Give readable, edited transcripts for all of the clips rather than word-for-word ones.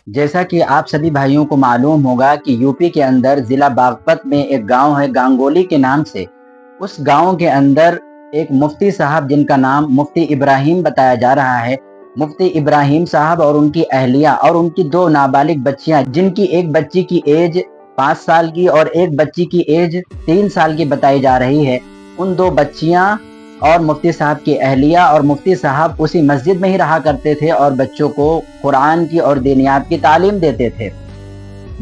جیسا کہ آپ سبھی بھائیوں کو معلوم ہوگا کہ یو پی کے اندر ضلع باغپت میں ایک گاؤں ہے گانگولی کے نام سے۔ اس گاؤں کے اندر ایک مفتی صاحب جن کا نام مفتی ابراہیم بتایا جا رہا ہے، مفتی ابراہیم صاحب اور ان کی اہلیہ اور ان کی دو نابالغ بچیاں، جن کی ایک بچی کی ایج 5 سال کی اور ایک بچی کی ایج 3 سال کی بتائی جا رہی ہے، ان دو بچیاں اور مفتی صاحب کی اہلیہ اور مفتی صاحب اسی مسجد میں ہی رہا کرتے تھے اور بچوں کو قرآن کی اور دینیات کی تعلیم دیتے تھے۔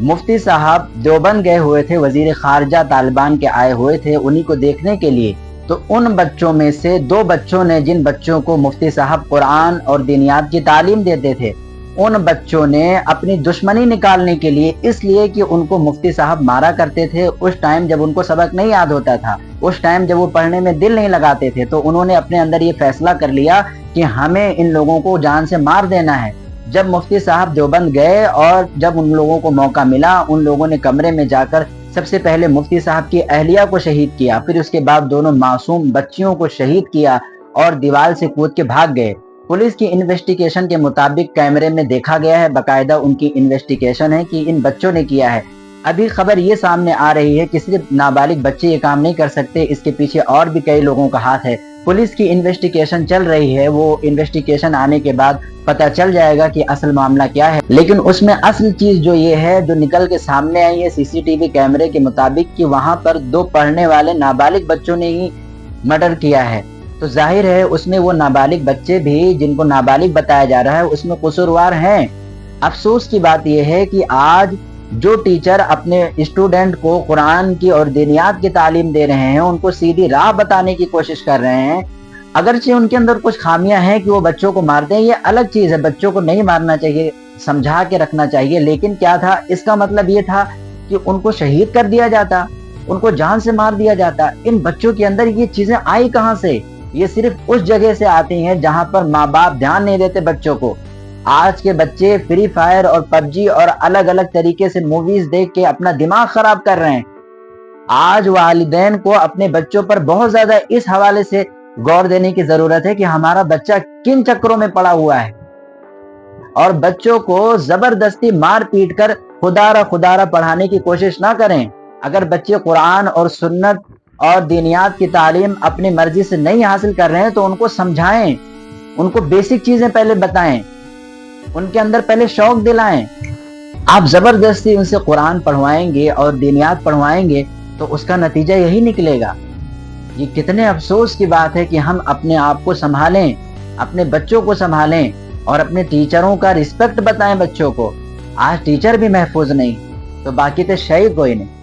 مفتی صاحب دیوبند گئے ہوئے تھے، وزیر خارجہ طالبان کے آئے ہوئے تھے انہی کو دیکھنے کے لیے، تو ان بچوں میں سے 2 بچوں نے، جن بچوں کو مفتی صاحب قرآن اور دینیات کی تعلیم دیتے تھے، ان بچوں نے اپنی دشمنی نکالنے کے لیے، اس لیے کہ ان کو مفتی صاحب مارا کرتے تھے اس ٹائم جب ان کو سبق نہیں یاد ہوتا تھا، اس ٹائم جب وہ پڑھنے میں دل نہیں لگاتے تھے، تو انہوں نے اپنے اندر یہ فیصلہ کر لیا کہ ہمیں ان لوگوں کو جان سے مار دینا ہے۔ جب مفتی صاحب دیوبند گئے اور جب ان لوگوں کو موقع ملا، ان لوگوں نے کمرے میں جا کر سب سے پہلے مفتی صاحب کی اہلیہ کو شہید کیا، پھر اس کے بعد دونوں معصوم بچیوں کو شہید کیا اور دیوار سے کود کے بھاگ گئے۔ پولیس کی انویسٹیگیشن کے مطابق کیمرے میں دیکھا گیا ہے، باقاعدہ ان کی انویسٹیگیشن ہے کہ ان بچوں نے کیا ہے۔ ابھی خبر یہ سامنے آ رہی ہے کہ صرف نابالغ بچے یہ کام نہیں کر سکتے، اس کے پیچھے اور بھی کئی لوگوں کا ہاتھ ہے۔ پولیس کی انویسٹیگیشن چل رہی ہے، وہ انویسٹیگیشن آنے کے بعد پتہ چل جائے گا کہ اصل معاملہ کیا ہے، لیکن اس میں اصل چیز جو یہ ہے جو نکل کے سامنے آئی ہے سی سی ٹی وی کیمرے کے مطابق کہ وہاں پر 2 پڑھنے والے نابالغ بچوں نے ہی مرڈر کیا ہے، تو ظاہر ہے اس میں وہ نابالغ بچے بھی جن کو نابالغ بتایا جا رہا ہے اس میں قصوروار ہیں۔ افسوس کی بات یہ ہے کہ آج جو ٹیچر اپنے اسٹوڈنٹ کو قرآن کی اور دینیات کی تعلیم دے رہے ہیں، ان کو سیدھی راہ بتانے کی کوشش کر رہے ہیں، اگرچہ ان کے اندر کچھ خامیاں ہیں کہ وہ بچوں کو مارتے ہیں، یہ الگ چیز ہے، بچوں کو نہیں مارنا چاہیے، سمجھا کے رکھنا چاہیے، لیکن کیا تھا اس کا مطلب یہ تھا کہ ان کو شہید کر دیا جاتا، ان کو جان سے مار دیا جاتا۔ ان بچوں کے اندر یہ چیزیں آئی کہاں سے؟ یہ صرف اس جگہ سے آتی ہیں جہاں پر ماں باپ دھیان نہیں دیتے بچوں کو۔ آج کے بچے فری فائر اور پب جی اور الگ الگ طریقے سے موویز دیکھ کے اپنا دماغ خراب کر رہے ہیں۔ آج والدین کو اپنے بچوں پر بہت زیادہ اس حوالے سے غور دینے کی ضرورت ہے کہ ہمارا بچہ کن چکروں میں پڑا ہوا ہے، اور بچوں کو زبردستی مار پیٹ کر خدا را پڑھانے کی کوشش نہ کریں۔ اگر بچے قرآن اور سنت اور دینیات کی تعلیم اپنی مرضی سے نہیں حاصل کر رہے ہیں تو ان کو سمجھائیں، ان کو بیسک چیزیں پہلے بتائیں، ان کے اندر پہلے شوق دلائیں۔ آپ زبردستی ان سے قرآن پڑھوائیں گے اور دینیات پڑھوائیں گے تو اس کا نتیجہ یہی نکلے گا۔ یہ کتنے افسوس کی بات ہے کہ ہم اپنے آپ کو سنبھالیں، اپنے بچوں کو سنبھالیں اور اپنے ٹیچروں کا رسپیکٹ بتائیں بچوں کو۔ آج ٹیچر بھی محفوظ نہیں تو باقی تو شے کوئی نہیں۔